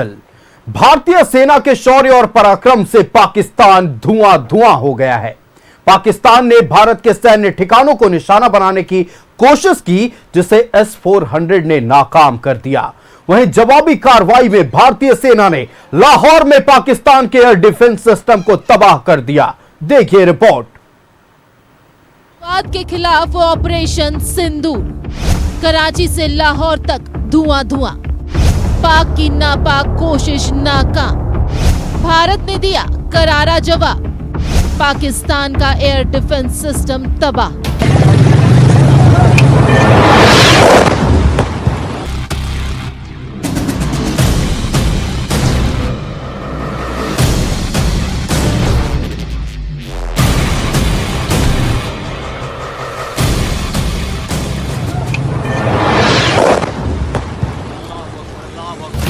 भारतीय सेना के शौर्य और पराक्रम से पाकिस्तान धुआं धुआं हो गया है। पाकिस्तान ने भारत के सैन्य ठिकानों को निशाना बनाने की कोशिश की, जिसे S-400 ने नाकाम कर दिया। वहीं जवाबी कार्रवाई में भारतीय सेना ने लाहौर में पाकिस्तान के एयर डिफेंस सिस्टम को तबाह कर दिया। देखिए रिपोर्ट। के खिलाफ ऑपरेशन सिंदूर, कराची से लाहौर तक धुआं धुआं, पाक की नापाक कोशिश नाकाम, भारत ने दिया करारा जवाब, पाकिस्तान का एयर डिफेंस सिस्टम तबाह।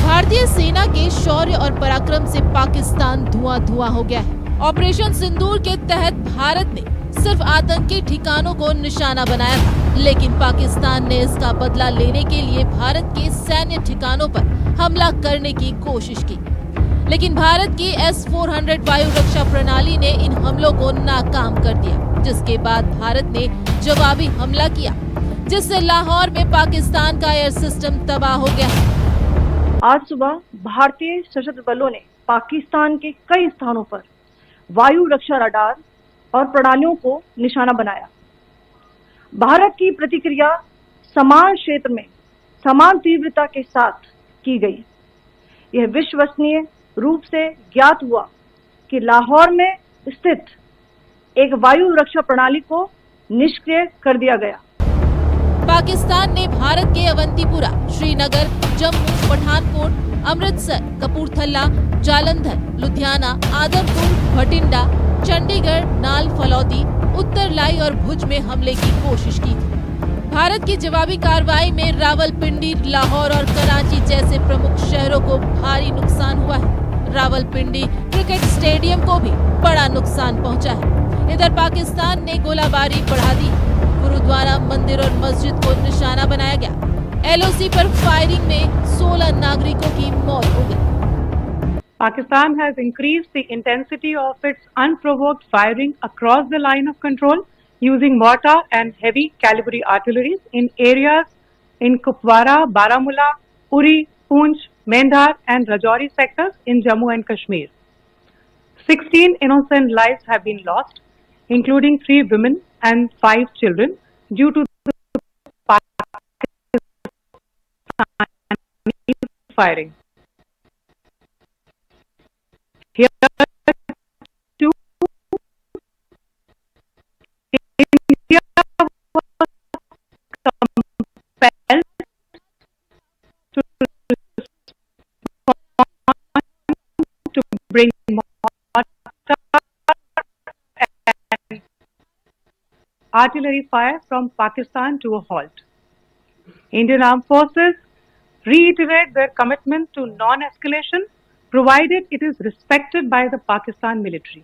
भारतीय सेना के शौर्य और पराक्रम से पाकिस्तान धुआं धुआं हो गया है। ऑपरेशन सिंदूर के तहत भारत ने सिर्फ आतंकी ठिकानों को निशाना बनाया था, लेकिन पाकिस्तान ने इसका बदला लेने के लिए भारत के सैन्य ठिकानों पर हमला करने की कोशिश की। लेकिन भारत की S-400 वायु रक्षा प्रणाली ने इन हमलों को नाकाम कर दिया, जिसके बाद भारत ने जवाबी हमला किया, जिससे लाहौर में पाकिस्तान का एयर सिस्टम तबाह हो गया। आज सुबह भारतीय सशस्त्र बलों ने पाकिस्तान के कई स्थानों पर वायु रक्षा रडार और प्रणालियों को निशाना बनाया। भारत की प्रतिक्रिया समान क्षेत्र में समान तीव्रता के साथ की गई। यह विश्वसनीय रूप से ज्ञात हुआ कि लाहौर में स्थित एक वायु रक्षा प्रणाली को निष्क्रिय कर दिया गया। पाकिस्तान ने भारत के अवंतीपुरा, श्रीनगर, जम्मू, पठानकोट, अमृतसर, कपूरथला, जालंधर, लुधियाना, आदमपुर, भटिंडा, चंडीगढ़, नाल फलौदी, उत्तरलाई और भुज में हमले की कोशिश की थी। भारत की जवाबी कार्रवाई में रावलपिंडी, लाहौर और कराची जैसे प्रमुख शहरों को भारी नुकसान हुआ है। रावलपिंडी क्रिकेट स्टेडियम को भी बड़ा नुकसान पहुंचा है। इधर पाकिस्तान ने गोलाबारी बढ़ा दी। गुरुद्वारा, मंदिर और मस्जिद को निशाना बनाया गया। LOC पर फायरिंग में 16 नागरिकों की मौत हो गई। Pakistan has increased the intensity of its unprovoked firing across the line of control using mortar and heavy caliber artillery in areas in Kupwara, Baramulla, Uri, Poonch, Mendhar and Rajouri sectors in Jammu and Kashmir. 16 innocent lives have been lost, including 3 women and 5 children due to the firing. Here too, India was compelled to respond to bring mortar and artillery fire from Pakistan to a halt. Indian Armed Forces reiterate their commitment to non-escalation, provided it is respected by the Pakistan military.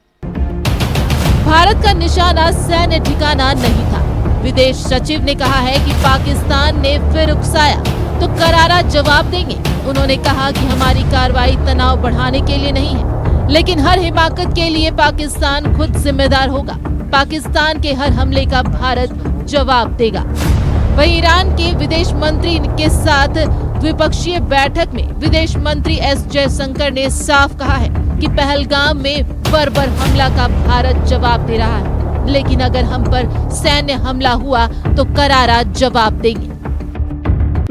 Bharat का निशाना सैन्य ठिकाना नहीं था। विदेश सचिव ने कहा है कि पाकिस्तान ने फिर उकसाया तो करारा जवाब देंगे। उन्होंने कहा कि हमारी कार्रवाई तनाव बढ़ाने के लिए नहीं है, लेकिन हर हिमाकत के लिए पाकिस्तान खुद जिम्मेदार होगा। पाकिस्तान के हर हमले का भारत जवाब देगा। वहीं ईरान के विदेश मंत्री के साथ द्विपक्षीय बैठक में विदेश मंत्री S जयशंकर ने साफ कहा है कि पहलगाम में बर्बर हमला का भारत जवाब दे रहा है, लेकिन अगर हम पर सैन्य हमला हुआ तो करारा जवाब देंगे।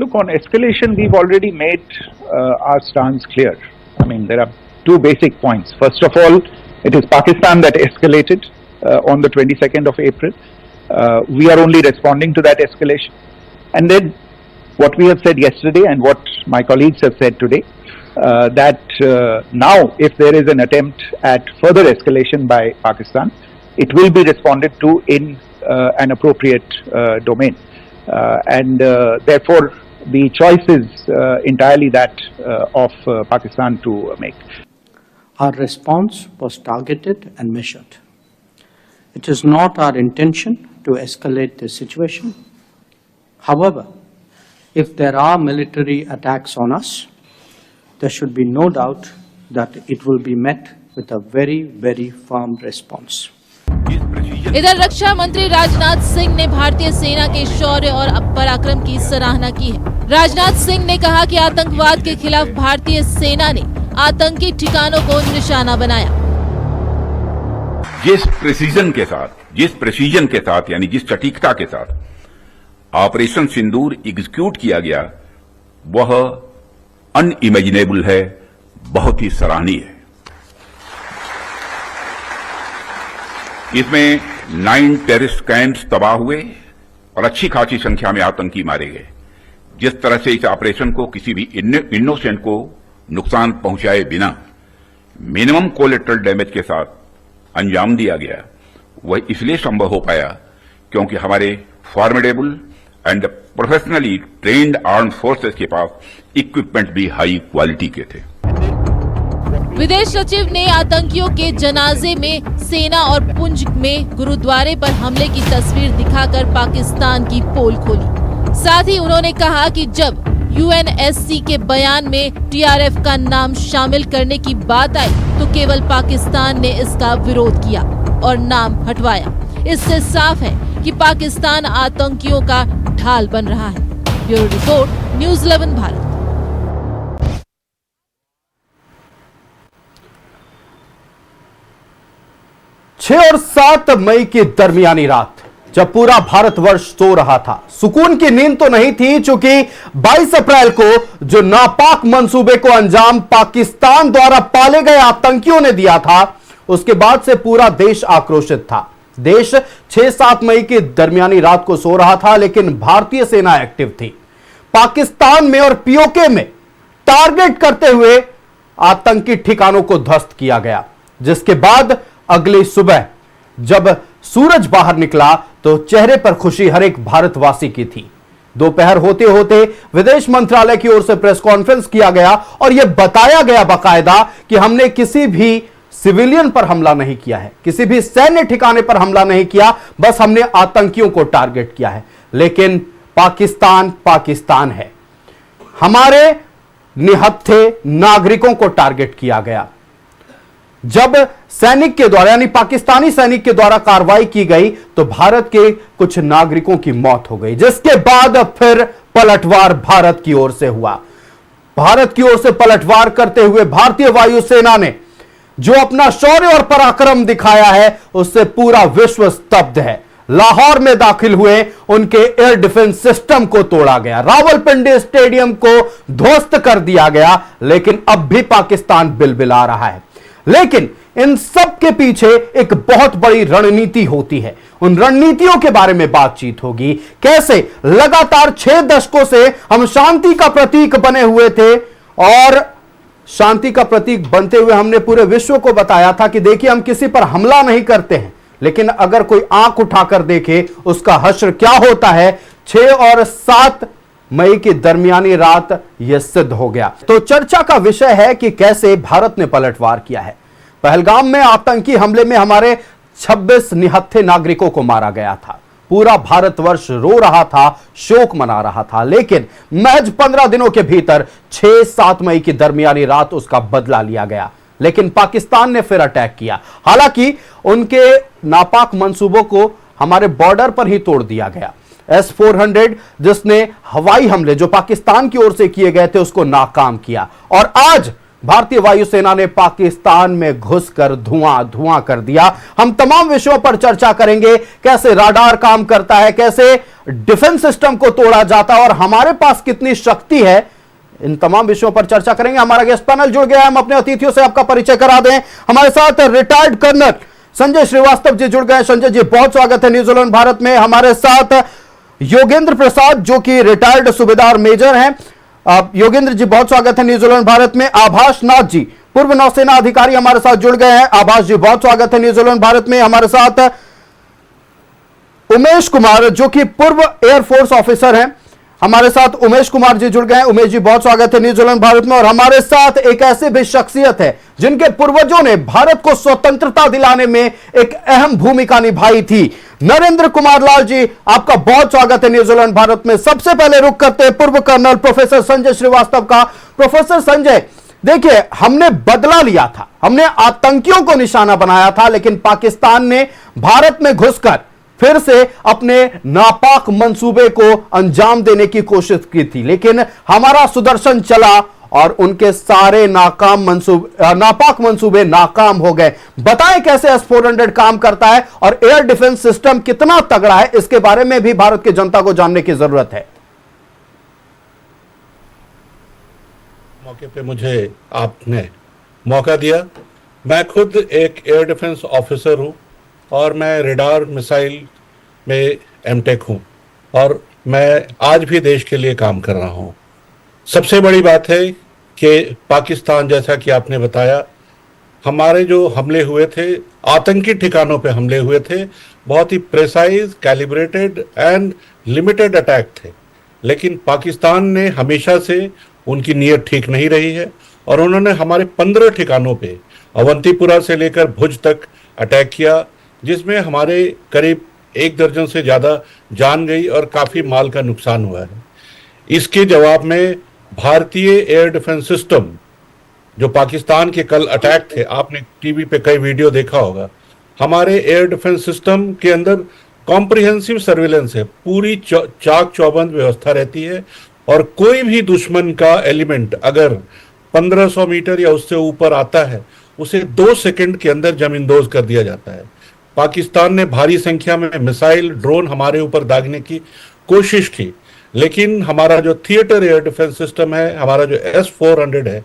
Look, on escalation, we've already made our stance clear. I mean, there are 2 basic points. First of all, it is Pakistan that escalated on the 22nd of April. We are only responding to that escalation. And then what we have said yesterday and what my colleagues have said today, that now if there is an attempt at further escalation by Pakistan, it will be responded to in an appropriate domain. And therefore, the choice is entirely that of Pakistan to make. Our response was targeted and measured. It is not our intention to escalate the situation. However, if there are military attacks on us, there should be no doubt that it will be met with a very, very firm response. इधर रक्षा मंत्री राजनाथ सिंह ने भारतीय सेना के शौर्य और पराक्रम की सराहना की है। राजनाथ सिंह ने कहा कि आतंकवाद के खिलाफ भारतीय सेना ने आतंकी ठिकानों को निशाना बनाया। जिस प्रेसिजन के साथ यानी जिस सटीकता के साथ ऑपरेशन सिंदूर एग्जीक्यूट किया गया, वह अनइमेजिनेबल है, बहुत ही सराहनीय है। इसमें 9 टेररिस्ट कैंप्स तबाह हुए और अच्छी खासी संख्या में आतंकी मारे गए। जिस तरह से इस ऑपरेशन को किसी भी इनोसेंट को नुकसान पहुंचाए बिना मिनिमम कोलेटरल डैमेज के साथ अंजाम दिया गया, वह इसलिए संभव हो पाया क्योंकि हमारे formidable and professionally trained armed forces के पास इक्विपमेंट भी हाई क्वालिटी के थे। विदेश सचिव ने आतंकियों के जनाजे में सेना और पुंछ में गुरुद्वारे पर हमले की तस्वीर दिखाकर पाकिस्तान की पोल खोली। साथ ही उन्होंने कहा कि जब यूएनएससी के बयान में टीआरएफ का नाम शामिल करने की बात आई तो केवल पाकिस्तान ने इसका विरोध किया और नाम हटवाया। इससे साफ है कि पाकिस्तान आतंकियों का ढाल बन रहा है। Bureau report, news 11 Bharat. छह और 7 मई की दरमियानी रात जब पूरा भारतवर्ष सो रहा था, सुकून की नींद तो नहीं थी, क्योंकि 22 अप्रैल को जो नापाक मंसूबे को अंजाम पाकिस्तान द्वारा पाले गए आतंकियों ने दिया था, उसके बाद से पूरा देश आक्रोशित था। देश 6-7 मई की दरमियानी रात को सो रहा था, लेकिन भारतीय सेना एक्टिव थी। पाकिस्तान में और पीओके में टारगेट करते हुए आतंकी ठिकानों को ध्वस्त किया गया, जिसके बाद अगली सुबह जब सूरज बाहर निकला तो चेहरे पर खुशी हर एक भारतवासी की थी। दोपहर होते होते विदेश मंत्रालय की ओर से प्रेस कॉन्फ्रेंस किया गया और यह बताया गया बाकायदा कि हमने किसी भी सिविलियन पर हमला नहीं किया है, किसी भी सैन्य ठिकाने पर हमला नहीं किया, बस हमने आतंकियों को टारगेट किया है। लेकिन पाकिस्तान पाकिस्तान है, हमारे निहत्थे नागरिकों को टारगेट किया गया। जब सैनिक के द्वारा यानी पाकिस्तानी सैनिक के द्वारा कार्रवाई की गई तो भारत के कुछ नागरिकों की मौत हो गई, जिसके बाद फिर पलटवार भारत की ओर से हुआ। भारत की ओर से पलटवार करते हुए भारतीय वायुसेना ने जो अपना शौर्य और पराक्रम दिखाया है, उससे पूरा विश्व स्तब्ध है। लाहौर में दाखिल हुए उनके एयर डिफेंस सिस्टम को तोड़ा गया, रावलपिंडी स्टेडियम को ध्वस्त कर दिया गया, लेकिन अब भी पाकिस्तान बिलबिला रहा है। लेकिन इन सब के पीछे एक बहुत बड़ी रणनीति होती है। उन रणनीतियों के बारे में बातचीत होगी। कैसे लगातार 6 दशकों से हम शांति का प्रतीक बने हुए थे और शांति का प्रतीक बनते हुए हमने पूरे विश्व को बताया था कि देखिए, हम किसी पर हमला नहीं करते हैं, लेकिन अगर कोई आंख उठाकर देखे उसका हश्र क्या होता है। 6 और 7 मई की दरमियानी रात यह सिद्ध हो गया। तो चर्चा का विषय है कि कैसे भारत ने पलटवार किया है। पहलगाम में आतंकी हमले में हमारे 26 निहत्थे नागरिकों को मारा गया था। पूरा भारतवर्ष रो रहा था, शोक मना रहा था, लेकिन महज 15 दिनों के भीतर 6-7 मई की दरमियानी रात उसका बदला लिया गया। लेकिन पाकिस्तान ने फिर अटैक किया। हालांकि उनके नापाक मंसूबों को हमारे बॉर्डर पर ही तोड़ दिया गया। S-400 जिसने हवाई हमले जो पाकिस्तान की ओर से किए गए थे उसको नाकाम किया, और आज भारतीय वायुसेना ने पाकिस्तान में घुसकर धुआं धुआं कर दिया। हम तमाम विषयों पर चर्चा करेंगे, कैसे राडार काम करता है, कैसे डिफेंस सिस्टम को तोड़ा जाता है और हमारे पास कितनी शक्ति है। इन तमाम विषयों पर चर्चा करेंगे। हमारा गेस्ट पैनल जुड़ गया है, हम अपने अतिथियों से आपका परिचय करा दें। हमारे साथ रिटायर्ड कर्नल संजय श्रीवास्तव जी जुड़ गए। संजय जी, बहुत स्वागत है न्यूज़ 11 भारत में। हमारे साथ योगेंद्र प्रसाद जो कि रिटायर्ड सूबेदार मेजर हैं। योगेंद्र जी, बहुत स्वागत है न्यूज़ 11 भारत में। आभाष नाथ जी, पूर्व नौसेना अधिकारी, हमारे साथ जुड़ गए हैं। आभाष जी, बहुत स्वागत है न्यूज़ 11 भारत में। हमारे साथ उमेश कुमार जो कि पूर्व एयरफोर्स ऑफिसर हैं, हमारे साथ उमेश कुमार जी जुड़ गए हैं। उमेश जी, बहुत स्वागत है न्यूज़ 11 भारत में। और हमारे साथ एक ऐसे भी शख्सियत है जिनके पूर्वजों ने भारत को स्वतंत्रता दिलाने में एक अहम भूमिका निभाई थी। नरेंद्र कुमार लाल जी, आपका बहुत स्वागत है न्यूज़ 11 भारत में। सबसे पहले रुख करते हैं पूर्व कर्नल प्रोफेसर संजय श्रीवास्तव का। प्रोफेसर संजय, देखिए, हमने बदला लिया था, हमने आतंकियों को निशाना बनाया था, लेकिन पाकिस्तान ने भारत में घुसकर फिर से अपने नापाक मंसूबे को अंजाम देने की कोशिश की थी, लेकिन हमारा सुदर्शन चला और उनके सारे नापाक मंसूबे नाकाम हो गए। बताएं कैसे S-400 काम करता है और एयर डिफेंस सिस्टम कितना तगड़ा है, इसके बारे में भी भारत की जनता को जानने की जरूरत है। मौके पे मुझे आपने मौका दिया। मैं खुद एक एयर डिफेंस ऑफिसर हूं और मैं रेडार मिसाइल में एमटेक हूं और मैं आज भी देश के लिए काम कर रहा हूं। सबसे बड़ी बात है कि पाकिस्तान, जैसा कि आपने बताया, हमारे जो हमले हुए थे, आतंकी ठिकानों पे हमले हुए थे, बहुत ही precise, calibrated and limited attack थे। लेकिन पाकिस्तान ने हमेशा से, उनकी नीयत ठीक नहीं रही है और उन्होंने हमारे 15 ठिकानों पे अवंतीपुरा से लेकर भुज तक अटैक किया, जिसमें हमारे करीब 1 दर्जन से ज़्यादा जान गई और काफ़ी माल का नुकसान हुआ है। इसके जवाब में भारतीय एयर डिफेंस सिस्टम, जो पाकिस्तान के कल अटैक थे, आपने टीवी पे कई वीडियो देखा होगा, हमारे एयर डिफेंस सिस्टम के अंदर कॉम्प्रिहेंसिव सर्विलेंस है, पूरी चाक चौबंद व्यवस्था रहती है और कोई भी दुश्मन का एलिमेंट अगर 1500 मीटर या उससे ऊपर आता है, उसे 2 सेकंड के अंदर जमींदोज कर दिया जाता है। पाकिस्तान ने भारी संख्या में मिसाइल, ड्रोन हमारे ऊपर दागने की कोशिश की, लेकिन हमारा जो थिएटर एयर डिफेंस सिस्टम है, हमारा जो S-400 है,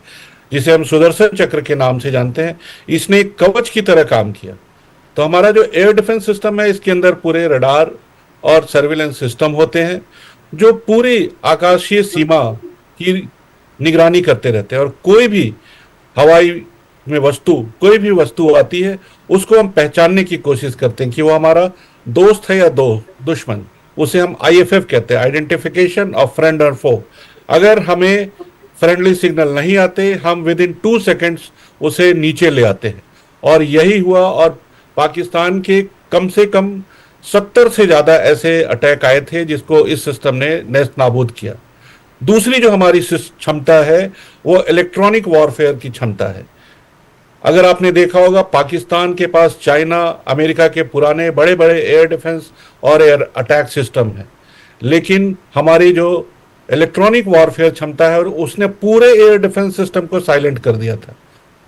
जिसे हम सुदर्शन चक्र के नाम से जानते हैं, इसने एक कवच की तरह काम किया। तो हमारा जो एयर डिफेंस सिस्टम है, इसके अंदर पूरे रडार और सर्विलेंस सिस्टम होते हैं जो पूरी आकाशीय सीमा की निगरानी करते रहते हैं और कोई भी हवाई में वस्तु, कोई भी वस्तु आती है, उसको हम पहचानने की कोशिश करते हैं कि वो हमारा दोस्त है या दुश्मन। उसे हम IFF कहते हैं, आइडेंटिफिकेशन ऑफ फ्रेंड और फो। अगर हमें फ्रेंडली सिग्नल नहीं आते, हम विद इन 2 सेकेंड्स उसे नीचे ले आते हैं और यही हुआ। और पाकिस्तान के कम से कम 70 से ज्यादा ऐसे अटैक आए थे जिसको इस सिस्टम ने नेस्त नाबूद किया। दूसरी जो हमारी क्षमता है वो इलेक्ट्रॉनिक वॉरफेयर की क्षमता है। अगर आपने देखा होगा, पाकिस्तान के पास चाइना, अमेरिका के पुराने बड़े बड़े एयर डिफेंस और एयर अटैक सिस्टम है, लेकिन हमारी जो इलेक्ट्रॉनिक वॉरफेयर क्षमता है, और उसने पूरे एयर डिफेंस सिस्टम को साइलेंट कर दिया था।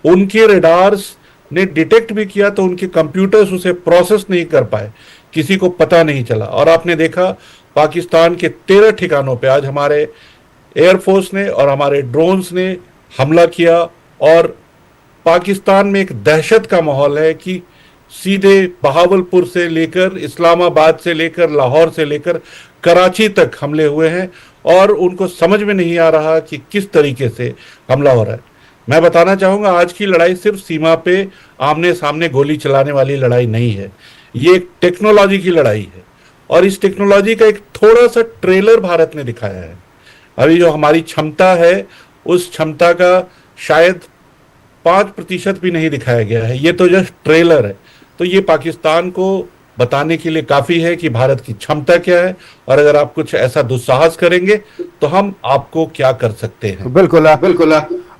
उनके रेडार्स ने डिटेक्ट भी किया तो उनके कंप्यूटर्स उसे प्रोसेस नहीं कर पाए, किसी को पता नहीं चला। और आपने देखा पाकिस्तान के 13 ठिकानों पे आज हमारे एयरफोर्स ने और हमारे ड्रोन्स ने हमला किया और पाकिस्तान में एक दहशत का माहौल है कि सीधे बहावलपुर से लेकर, इस्लामाबाद से लेकर, लाहौर से लेकर कराची तक हमले हुए हैं और उनको समझ में नहीं आ रहा कि किस तरीके से हमला हो रहा है। मैं बताना चाहूंगा, आज की लड़ाई सिर्फ सीमा पे आमने सामने गोली चलाने वाली लड़ाई नहीं है, ये एक टेक्नोलॉजी की लड़ाई है और इस टेक्नोलॉजी का एक थोड़ा सा ट्रेलर भारत ने दिखाया है। अभी जो हमारी क्षमता है, उस क्षमता का शायद 5% भी नहीं दिखाया गया है, ये तो जस्ट ट्रेलर है। तो ये पाकिस्तान को बताने के लिए काफी है कि भारत की क्षमता क्या है और अगर आप कुछ ऐसा दुस्साहस करेंगे तो हम आपको क्या कर सकते हैं। बिल्कुल बिल्कुल।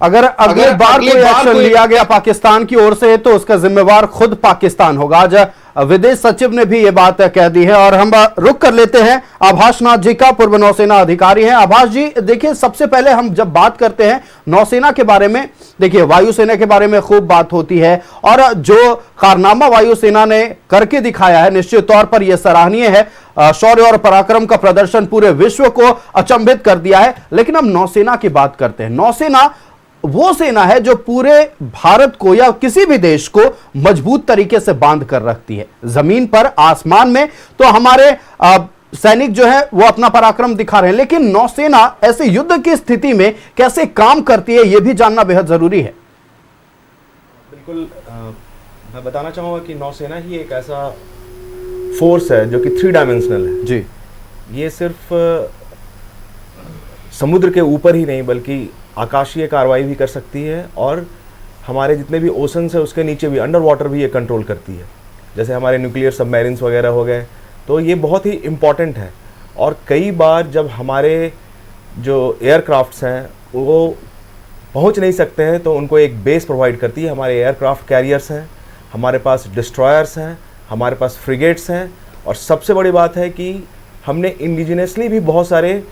अगर अगली बार कोई एक्शन लिया गया पाकिस्तान की ओर से तो उसका जिम्मेवार खुद पाकिस्तान होगा। आज विदेश सचिव ने भी ये बात कह दी है और हम रुक कर लेते हैं आभाष नाथ जी का, पूर्व नौसेना अधिकारी हैं। आभाष जी, देखिए, सबसे पहले हम जब बात करते हैं नौसेना के बारे में, देखिए वायुसेना के बारे में खूब बात होती है और जो कारनामा वायुसेना ने करके दिखाया है निश्चित तौर पर यह सराहनीय है। शौर्य और पराक्रम का प्रदर्शन पूरे विश्व को अचंभित कर दिया है। लेकिन हम नौसेना की बात करते हैं। नौसेना वो सेना है जो पूरे भारत को या किसी भी देश को मजबूत तरीके से बांध कर रखती है, जमीन पर, आसमान में। तो हमारे सैनिक जो है वो अपना पराक्रम दिखा रहे हैं, लेकिन नौसेना ऐसे युद्ध की स्थिति में कैसे काम करती है, यह भी जानना बेहद जरूरी है। बिल्कुल, मैं बताना चाहूंगा कि नौसेना ही एक ऐसा फोर्स है जो कि 3 डायमेंशनल है जी। ये सिर्फ समुद्र के ऊपर ही नहीं बल्कि आकाशीय कार्रवाई भी कर सकती है और हमारे जितने भी ओशंस है उसके नीचे भी, अंडर वाटर भी ये कंट्रोल करती है। जैसे हमारे न्यूक्लियर सबमरीन्स वगैरह हो गए, तो ये बहुत ही इम्पॉर्टेंट है। और कई बार जब हमारे जो एयरक्राफ्ट्स हैं वो पहुंच नहीं सकते हैं तो उनको एक बेस प्रोवाइड करती है। हमारे एयरक्राफ्ट कैरियर्स हैं, हमारे पास डिस्ट्रॉयर्स हैं, हमारे पास फ्रिगेट्स हैं, और सबसे बड़ी बात है कि हमने इंडिजिनियसली भी बहुत सारे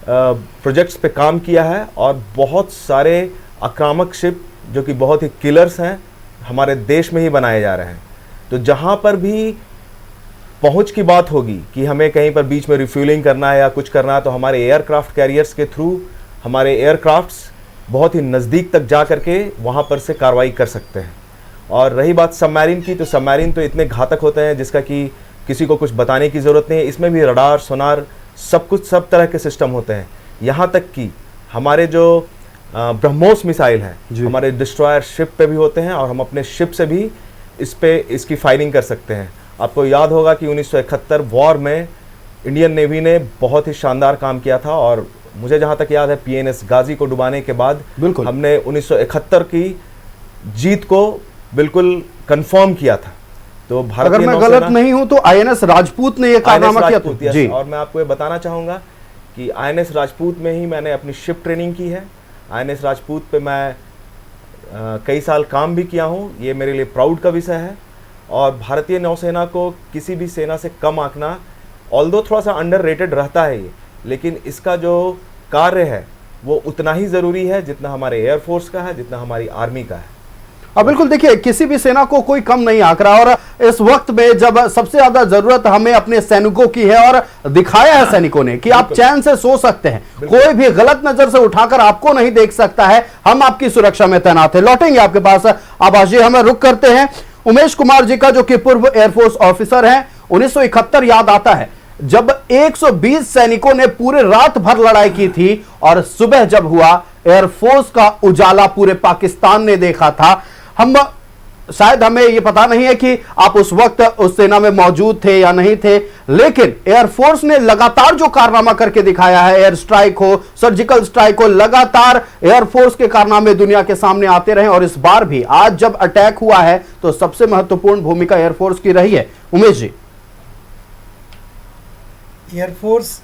प्रोजेक्ट्स पे काम किया है, और बहुत सारे आक्रामक शिप जो कि बहुत ही किलर्स हैं हमारे देश में ही बनाए जा रहे हैं। तो जहाँ पर भी पहुंच की बात होगी कि हमें कहीं पर बीच में रिफ्यूलिंग करना है या कुछ करना है, तो हमारे एयरक्राफ्ट कैरियर्स के थ्रू हमारे एयरक्राफ्ट्स बहुत ही नज़दीक तक जा करके वहाँ पर से कार्रवाई कर सकते हैं। और रही बात सबमरीन की, तो सबमरीन तो इतने घातक होते हैं जिसका कि किसी को कुछ बताने की ज़रूरत नहीं है। इसमें भी रडार, सोनार, सब कुछ, सब तरह के सिस्टम होते हैं। यहाँ तक कि हमारे जो ब्रह्मोस मिसाइल हैं हमारे डिस्ट्रॉयर शिप पे भी होते हैं, और हम अपने शिप से भी इसकी फायरिंग कर सकते हैं। आपको याद होगा कि 1971 वॉर में इंडियन नेवी ने बहुत ही शानदार काम किया था, और मुझे जहाँ तक याद है PNS गाजी को डुबाने के बाद हमने 1971 की जीत को बिल्कुल कंफर्म किया था। तो भारतीय अगर मैं गलत नहीं हूं तो INS राजपूत ने यह कारनामा किया था जी। और मैं आपको ये बताना चाहूँगा कि INS राजपूत में ही मैंने अपनी शिप ट्रेनिंग की है। INS राजपूत पे मैं कई साल काम भी किया हूँ। ये मेरे लिए प्राउड का विषय है। और भारतीय नौसेना को किसी भी सेना से कम आंकना, ऑल्दो थोड़ा सा अंडररेटेड रहता है ये, लेकिन इसका जो कार्य है वो उतना ही ज़रूरी है जितना हमारे एयरफोर्स का है, जितना हमारी आर्मी का है। अब बिल्कुल देखिए, किसी भी सेना को कोई कम नहीं आंक रहा, और इस वक्त में जब सबसे ज्यादा जरूरत हमें अपने सैनिकों की है, और दिखाया है सैनिकों ने कि आप चैन से सो सकते हैं, कोई भी गलत नजर से उठाकर आपको नहीं देख सकता है, हम आपकी सुरक्षा में तैनात है। लौटेंगे आपके पास आभाष जी, हमें रुक करते हैं उमेश कुमार जी का, जो कि पूर्व एयरफोर्स ऑफिसर हैं। 1971 याद आता है जब 120 सैनिकों ने पूरे रात भर लड़ाई की थी, और सुबह जब हुआ एयरफोर्स का उजाला पूरे पाकिस्तान ने देखा था। हम शायद, हमें यह पता नहीं है कि आप उस वक्त उस सेना में मौजूद थे या नहीं थे, लेकिन एयरफोर्स ने लगातार जो कारनामा करके दिखाया है, एयर स्ट्राइक हो, सर्जिकल स्ट्राइक हो, लगातार एयरफोर्स के कारनामे दुनिया के सामने आते रहे। और इस बार भी आज जब अटैक हुआ है तो सबसे महत्वपूर्ण भूमिका एयरफोर्स की रही है। उमेश जी, एयरफोर्स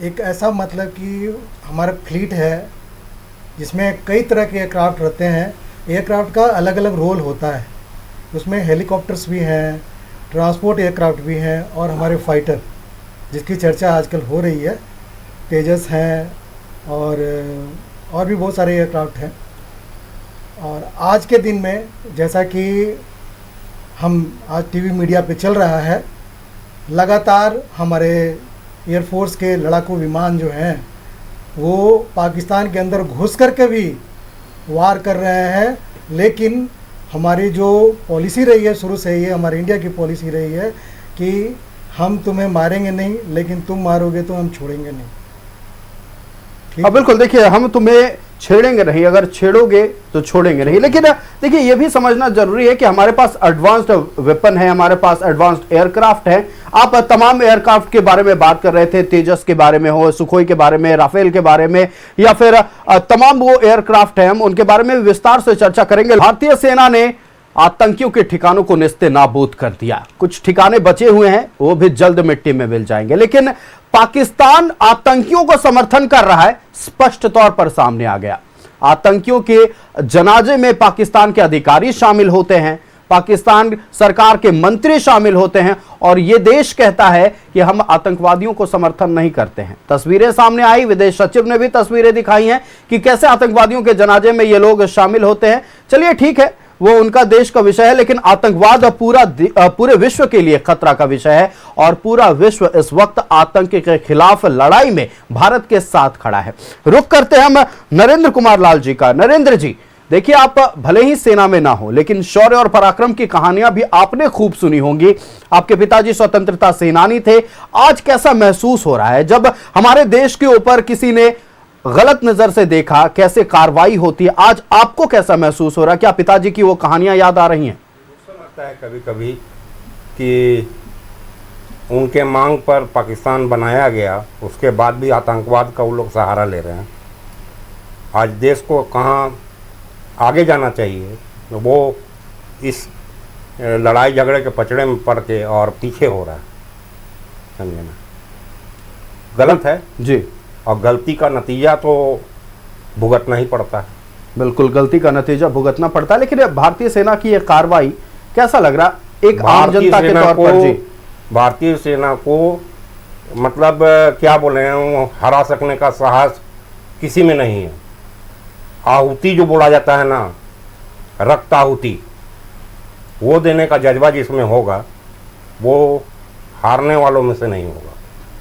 एक ऐसा मतलब कि हमारा फ्लीट है जिसमें कई तरह के एयरक्राफ्ट रहते हैं। एयरक्राफ्ट का अलग अलग रोल होता है, उसमें हेलीकॉप्टर्स भी हैं, ट्रांसपोर्ट एयरक्राफ्ट भी हैं, और हमारे फाइटर जिसकी चर्चा आजकल हो रही है, तेजस हैं, और भी बहुत सारे एयरक्राफ्ट हैं। और आज के दिन में जैसा कि हम आज टीवी मीडिया पे चल रहा है, लगातार हमारे एयरफोर्स के लड़ाकू विमान जो हैं वो पाकिस्तान के अंदर घुस करके भी वार कर रहे हैं। लेकिन हमारी जो पॉलिसी रही है शुरू से, ये हमारे इंडिया की पॉलिसी रही है कि हम तुम्हें मारेंगे नहीं, लेकिन तुम मारोगे तो हम छोड़ेंगे नहीं। अब बिल्कुल देखिए, हम तुम्हें छेड़ेंगे नहीं, अगर छेड़ोगे तो छोड़ेंगे नहीं। लेकिन देखिए, यह भी समझना जरूरी है कि हमारे पास एडवांस्ड वेपन है, हमारे पास एडवांस्ड एयरक्राफ्ट है। आप तमाम एयरक्राफ्ट के बारे में बात कर रहे थे, तेजस के बारे में हो, सुखोई के बारे में, राफेल के बारे में, या फिर तमाम वो एयरक्राफ्ट हैं, हम उनके बारे में विस्तार से चर्चा करेंगे। भारतीय सेना ने आतंकियों के ठिकानों को निस्ते नाबूद कर दिया, कुछ ठिकाने बचे हुए हैं, वो भी जल्द मिट्टी में मिल जाएंगे। लेकिन पाकिस्तान आतंकियों को समर्थन कर रहा है, स्पष्ट तौर पर सामने आ गया। आतंकियों के जनाजे में पाकिस्तान के अधिकारी शामिल होते हैं, पाकिस्तान सरकार के मंत्री शामिल होते हैं, और यह देश कहता है कि हम आतंकवादियों को समर्थन नहीं करते हैं। तस्वीरें सामने आई, विदेश सचिव ने भी तस्वीरें दिखाई हैं कि कैसे आतंकवादियों के जनाजे में ये लोग शामिल होते हैं। चलिए ठीक है, वो उनका देश का विषय है, लेकिन आतंकवाद पूरे विश्व के लिए खतरा का विषय है, और पूरा विश्व इस वक्त आतंक के खिलाफ लड़ाई में भारत के साथ खड़ा है। रुक करते हैं हम नरेंद्र कुमार लाल जी का। नरेंद्र जी, देखिए, आप भले ही सेना में ना हो, लेकिन शौर्य और पराक्रम की कहानियां भी आपने खूब सुनी होंगी। आपके पिताजी स्वतंत्रता सेनानी थे। आज कैसा महसूस हो रहा है जब हमारे देश के ऊपर किसी ने गलत नजर से देखा, कैसे कार्रवाई होती है? आज आपको कैसा महसूस हो रहा है? क्या पिताजी की वो कहानियां याद आ रही हैं? लगता है कभी कभी कि उनके मांग पर पाकिस्तान बनाया गया, उसके बाद भी आतंकवाद का वो लोग सहारा ले रहे हैं। आज देश को कहाँ आगे जाना चाहिए, वो इस लड़ाई झगड़े के पचड़े में पड़ के और पीछे हो रहा है। समझे ना, गलत है जी, और गलती का नतीजा तो भुगतना ही पड़ता है। बिल्कुल, गलती का नतीजा भुगतना पड़ता है। लेकिन भारतीय सेना की यह कार्रवाई कैसा लग रहा एक आम जनता के तौर पर? जी, भारतीय सेना को मतलब क्या बोले हैं, हरा सकने का साहस किसी में नहीं है। आहुति जो बोला जाता है ना, रक्त आहुति, वो देने का जज्बा जिसमें होगा वो हारने वालों में से नहीं होगा।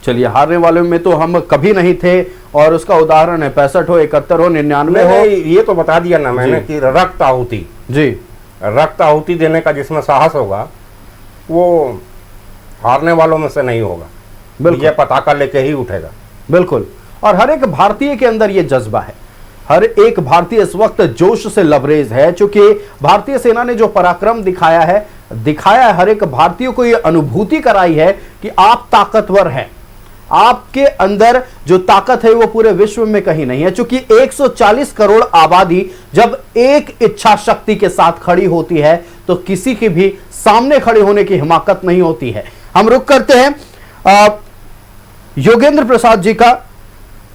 चलिए, हारने वालों में तो हम कभी नहीं थे और उसका उदाहरण है 65 हो, 71 हो, 99 हो। ये तो बता दिया ना मैंने कि रक्त आहुति, जी, रक्त आहुति देने का जिसमें साहस होगा वो हारने वालों में से नहीं होगा, विजय पताका लेके ही उठेगा। बिल्कुल, और हर एक भारतीय के अंदर ये जज्बा है। हर एक भारतीय इस वक्त जोश से लबरेज है, क्योंकि भारतीय सेना ने जो पराक्रम दिखाया है हर एक भारतीय को ये अनुभूति कराई है कि आप ताकतवर हैं। आपके अंदर जो ताकत है वो पूरे विश्व में कहीं नहीं है, क्योंकि 140 करोड़ आबादी जब एक इच्छा शक्ति के साथ खड़ी होती है तो किसी की भी सामने खड़े होने की हिम्मत नहीं होती है। हम रुक करते हैं योगेंद्र प्रसाद जी का,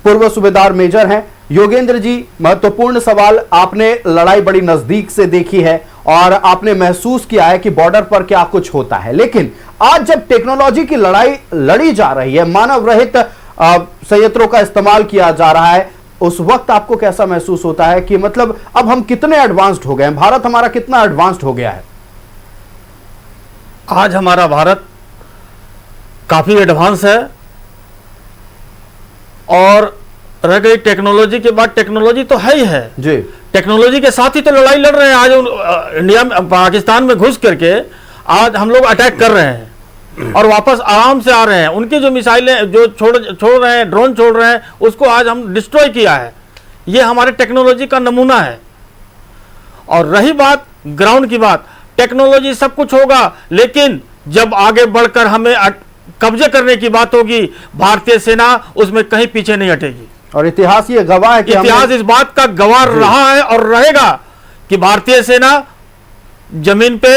पूर्व सूबेदार मेजर हैं। योगेंद्र जी, महत्वपूर्ण सवाल, आपने लड़ाई बड़ी नजदीक से देखी है और आपने महसूस किया है कि बॉर्डर पर क्या कुछ होता है, लेकिन आज जब टेक्नोलॉजी की लड़ाई लड़ी जा रही है, मानव रहित संयंत्रों का इस्तेमाल किया जा रहा है, उस वक्त आपको कैसा महसूस होता है कि मतलब अब हम कितने एडवांस्ड हो गए हैं? भारत हमारा कितना एडवांस्ड हो गया है? आज हमारा भारत काफी एडवांस है, और रह गई टेक्नोलॉजी के बाद, टेक्नोलॉजी तो है ही है जी, टेक्नोलॉजी के साथ ही तो लड़ाई लड़ रहे हैं। आज इंडिया में, पाकिस्तान में घुस करके आज हम लोग अटैक कर रहे हैं और वापस आराम से आ रहे हैं। उनकी जो मिसाइलें जो छोड़ रहे हैं, ड्रोन छोड़ रहे हैं, उसको आज हम डिस्ट्रॉय किया है। ये हमारे टेक्नोलॉजी का नमूना है। और रही बात ग्राउंड की बात, टेक्नोलॉजी सब कुछ होगा, लेकिन जब आगे बढ़कर हमें कब्जे करने की बात होगी, भारतीय सेना उसमें कहीं पीछे नहीं हटेगी। और इतिहास ये गवाह है कि इतिहास इस बात का गवाह रहा है और रहेगा कि भारतीय सेना जमीन पे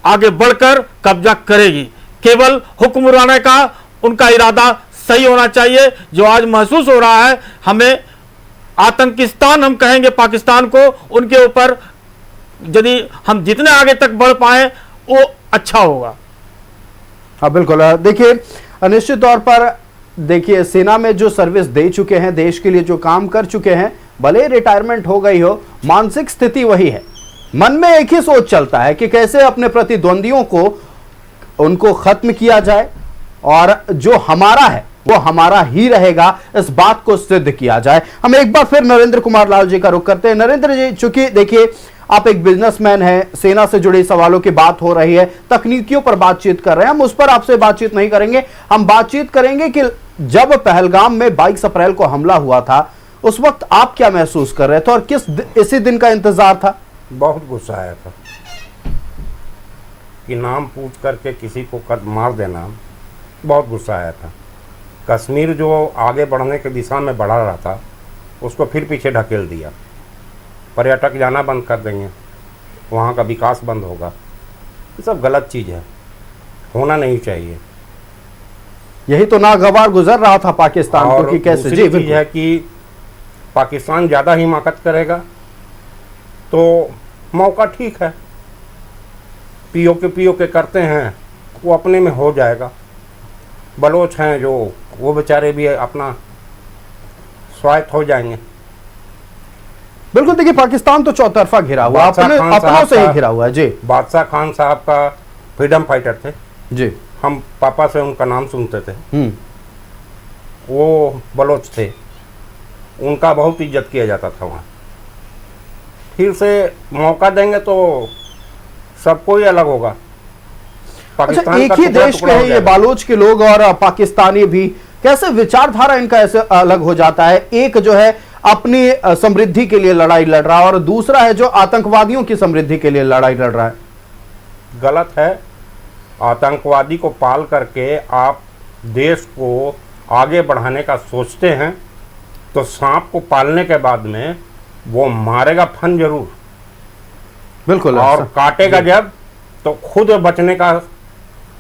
आगे बढ़कर कब्जा करेगी। केवल हुक्मराने का उनका इरादा सही होना चाहिए। जो आज महसूस हो रहा है, हमें आतंकिस्तान हम कहेंगे पाकिस्तान को, उनके ऊपर यदि हम जितने आगे तक बढ़ पाए वो अच्छा होगा। हाँ बिल्कुल, देखिए निश्चित तौर पर देखिए सेना में जो सर्विस दे चुके हैं, देश के लिए जो काम कर चुके हैं, भले रिटायरमेंट हो गई हो, मानसिक स्थिति वही है। मन में एक ही सोच चलता है कि कैसे अपने प्रतिद्वंदियों को उनको खत्म किया जाए और जो हमारा है वो हमारा ही रहेगा, इस बात को सिद्ध किया जाए। हम एक बार फिर नरेंद्र कुमार लाल जी का रुख करते हैं। नरेंद्र जी, चूंकि देखिए आप एक बिजनेसमैन हैं, सेना से जुड़े सवालों की बात हो रही है, तकनीकियों पर बातचीत कर रहे हैं, हम उस पर आपसे बातचीत नहीं करेंगे। हम बातचीत करेंगे कि जब पहलगाम में 22 अप्रैल को हमला हुआ था, उस वक्त आप क्या महसूस कर रहे थे और किस इसी दिन का इंतजार था? बहुत गुस्सा आया था कि नाम पूछ करके किसी को मार देना, बहुत गुस्सा आया था। कश्मीर जो आगे बढ़ने की दिशा में बढ़ा रहा था, उसको फिर पीछे ढकेल दिया। पर्यटक जाना बंद कर देंगे, वहाँ का विकास बंद होगा, ये सब गलत चीज़ है, होना नहीं चाहिए। यही तो नागवार गुजर रहा था पाकिस्तान को कि कैसे। जी चीज़ है कि पाकिस्तान ज़्यादा हिमाकत करेगा तो मौका ठीक है, पीओके करते हैं, वो अपने में हो जाएगा। बलोच हैं जो, वो बेचारे भी अपना स्वायत्त हो जाएंगे। बिल्कुल, देखिए पाकिस्तान तो चौतरफा घिरा हुआ, अपनों से ही घिरा हुआ है। जी, बादशाह खान साहब का फ्रीडम फाइटर थे जी, हम पापा से उनका नाम सुनते थे। वो बलोच थे, उनका बहुत इज्जत किया जाता था वहाँ। फिर से मौका देंगे तो सबको ही अलग होगा। अच्छा, एक ही देश के हैं ये बालोच के लोग और पाकिस्तानी भी, कैसे विचारधारा इनका ऐसे अलग हो जाता है? एक जो है अपनी समृद्धि के लिए लड़ाई लड़ रहा है और दूसरा है जो आतंकवादियों की समृद्धि के लिए लड़ाई लड़ रहा है। गलत है। आतंकवादी को पाल करके आप देश को आगे बढ़ाने का सोचते हैं तो सांप को पालने के बाद में वो मारेगा फन जरूर, बिल्कुल, और काटेगा जब तो खुद बचने का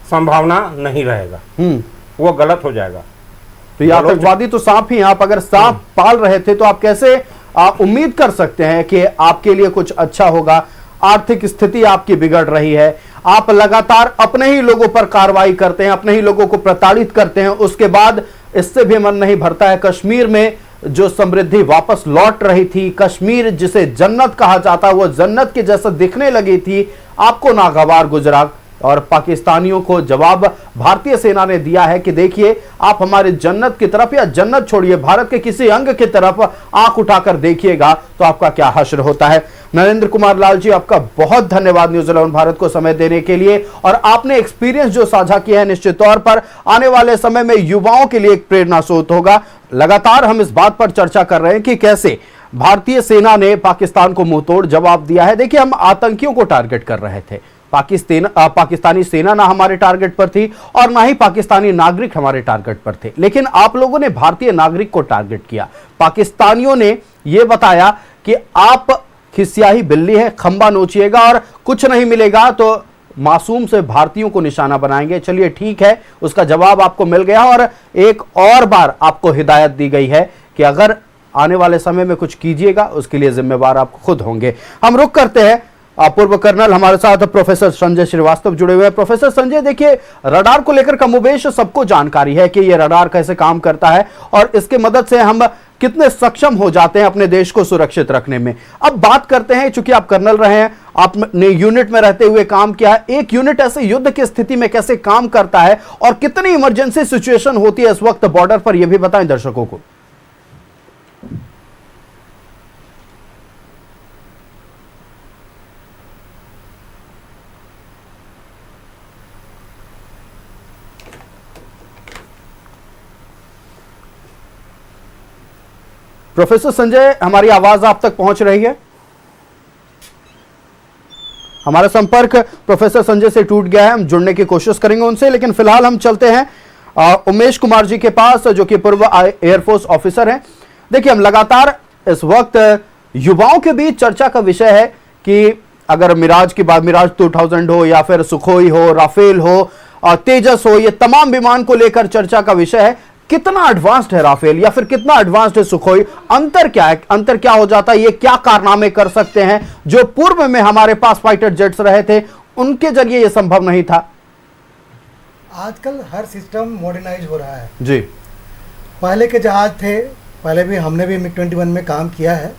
संभावना नहीं रहेगा, वो गलत हो जाएगा। तो ये आतंकवादी तो सांप ही, आप अगर सांप पाल रहे थे तो आप कैसे उम्मीद कर सकते हैं कि आपके लिए कुछ अच्छा होगा? आर्थिक स्थिति आपकी बिगड़ रही है, आप लगातार अपने ही लोगों पर कार्रवाई करते हैं, अपने ही लोगों को प्रताड़ित करते हैं, उसके बाद इससे भी मन नहीं भरता है। कश्मीर में जो समृद्धि वापस लौट रही थी, कश्मीर जिसे जन्नत कहा जाता, वो जन्नत के जैसा दिखने लगी थी, आपको नागवार गुजरा। और पाकिस्तानियों को जवाब भारतीय सेना ने दिया है कि देखिए, आप हमारे जन्नत की तरफ, या जन्नत छोड़िए, भारत के किसी अंग की तरफ आंख उठाकर देखिएगा तो आपका क्या हश्र होता है। नरेंद्र कुमार लाल जी, आपका बहुत धन्यवाद न्यूज 11 भारत को समय देने के लिए, और आपने एक्सपीरियंस जो साझा किया है निश्चित तौर पर आने वाले समय में युवाओं के लिए एक प्रेरणा स्रोत होगा। लगातार हम इस बात पर चर्चा कर रहे हैं कि कैसे भारतीय सेना ने पाकिस्तान को मुंहतोड़ जवाब दिया है। देखिए, हम आतंकियों को टारगेट कर रहे थे, पाकिस्तानी सेना ना हमारे टारगेट पर थी और ना ही पाकिस्तानी नागरिक हमारे टारगेट पर थे, लेकिन आप लोगों ने भारतीय नागरिक को टारगेट किया। पाकिस्तानियों ने यह बताया कि आप खिसियाही बिल्ली है, खंबा नोचिएगा और कुछ नहीं मिलेगा तो मासूम से भारतीयों को निशाना बनाएंगे। चलिए ठीक है, उसका जवाब आपको मिल गया और एक और बार आपको हिदायत दी गई है कि अगर आने वाले समय में कुछ कीजिएगा उसके लिए जिम्मेवार आप खुद होंगे। हम रुक करते हैं, पूर्व कर्नल हमारे साथ प्रोफेसर संजय श्रीवास्तव जुड़े हुए हैं। प्रोफेसर संजय, देखिए, रडार को लेकर कमोबेश सबको जानकारी है कि यह रडार कैसे काम करता है और इसके मदद से हम कितने सक्षम हो जाते हैं अपने देश को सुरक्षित रखने में। अब बात करते हैं, चूंकि आप कर्नल रहे हैं, आपने यूनिट में रहते हुए काम किया है, एक यूनिट ऐसे युद्ध की स्थिति में कैसे काम करता है और कितनी इमरजेंसी सिचुएशन होती है इस वक्त बॉर्डर पर, यह भी बताएं दर्शकों को। प्रोफेसर संजय, हमारी आवाज आप तक पहुंच रही है? हमारा संपर्क प्रोफेसर संजय से टूट गया है, हम जुड़ने की कोशिश करेंगे उनसे, लेकिन फिलहाल हम चलते हैं उमेश कुमार जी के पास, जो कि पूर्व एयरफोर्स ऑफिसर हैं। देखिए, हम लगातार इस वक्त युवाओं के बीच चर्चा का विषय है कि अगर मिराज की बात, मिराज 2000 हो या फिर सुखोई हो, राफेल हो, तेजस हो, ये तमाम विमान को लेकर चर्चा का विषय है। कितना एडवांस्ड है राफेल या फिर कितना एडवांस्ड है सुखोई? अंतर क्या है? अंतर क्या हो जाता है? ये क्या कारनामे कर सकते हैं जो पूर्व में हमारे पास फाइटर जेट्स रहे थे, उनके जरिए ये संभव नहीं था? आजकल हर सिस्टम मॉडर्नाइज हो रहा है जी। पहले के जहाज थे, पहले भी हमने भी MiG-21 में काम किया है।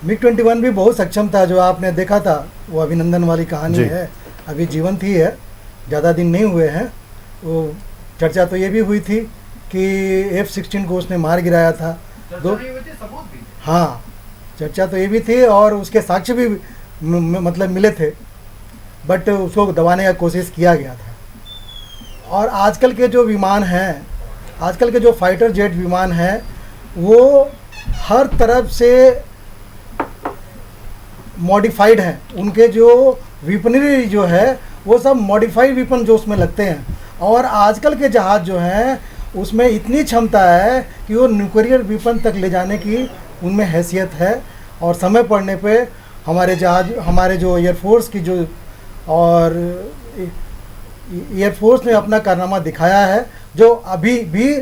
MiG-21 भी बहुत सक्षम था, जो आपने देखा था वो अभिनंदन वाली कहानी है, अभी जीवंत ही है, ज़्यादा दिन नहीं हुए हैं। वो चर्चा तो ये भी हुई थी कि F-16 को उसने मार गिराया था। हाँ, चर्चा तो ये भी थी और उसके साक्ष्य भी मतलब मिले थे, बट उसको दबाने का कोशिश किया गया था। और आजकल के जो विमान हैं, आजकल के जो फाइटर जेट विमान हैं, वो हर तरफ से मॉडिफाइड हैं। उनके जो विपनरी जो है वो सब मॉडिफाइड विपन जो उसमें लगते हैं। और आजकल के जहाज़ जो हैं उसमें इतनी क्षमता है कि वो न्यूक्लियर विपन तक ले जाने की उनमें हैसियत है। और समय पड़ने पे हमारे जहाज, हमारे जो एयरफोर्स की जो, और एयरफोर्स ने अपना कारनामा दिखाया है जो अभी भी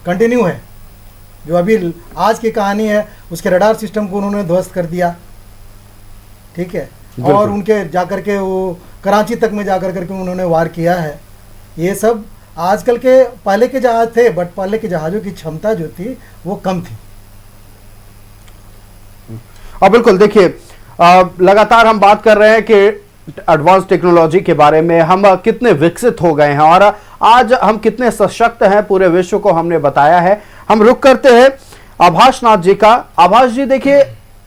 कंटिन्यू है। जो अभी आज की कहानी है, उसके रडार सिस्टम को उन्होंने ध्वस्त कर दिया, ठीक है, और उनके जाकर के वो कराची तक में जाकर करके उन्होंने वार किया है। ये सब आजकल के, पहले के जहाज थे, बट पहले के जहाज़ों की क्षमता जो थी वो कम थी। और बिल्कुल देखिए, लगातार हम बात कर रहे हैं कि एडवांस टेक्नोलॉजी के बारे में, हम कितने विकसित हो गए हैं और आज हम कितने सशक्त हैं, पूरे विश्व को हमने बताया है। हम रुक करते हैं आभाष नाथ जी का। आभाष जी, देखिए,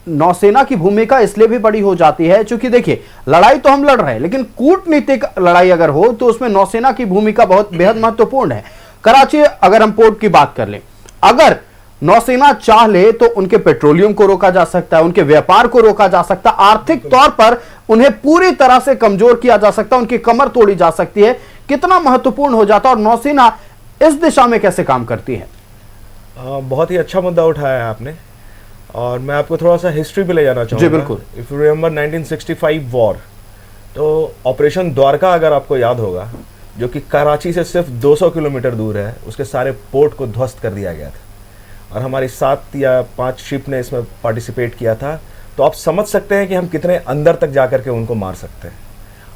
नौसेना की भूमिका इसलिए भी बड़ी हो जाती है क्योंकि देखिए, लड़ाई तो हम लड़ रहे हैं, लेकिन कूटनीतिक लड़ाई अगर हो तो उसमें नौसेना की भूमिका बहुत बेहद महत्वपूर्ण है। कराची अगर हम पोर्ट की बात कर लें, अगर नौसेना चाह ले तो उनके पेट्रोलियम को रोका जा सकता है, उनके व्यापार को रोका जा सकता है, आर्थिक तौर पर उन्हें पूरी तरह से कमजोर किया जा सकता है, उनकी कमर तोड़ी जा सकती है। कितना महत्वपूर्ण हो जाता है और नौसेना इस दिशा में कैसे काम करती है? बहुत ही अच्छा मुद्दा उठाया है आपने, और मैं आपको थोड़ा सा हिस्ट्री पे ले जाना चाहूँगा। जी बिल्कुल। इफ़ यू रिमेंबर 1965 वॉर, तो ऑपरेशन द्वारका अगर आपको याद होगा, जो कि कराची से सिर्फ 200 किलोमीटर दूर है, उसके सारे पोर्ट को ध्वस्त कर दिया गया था। और हमारी 7 या 5 शिप ने इसमें पार्टिसिपेट किया था, तो आप समझ सकते हैं कि हम कितने अंदर तक जा कर के उनको मार सकते हैं।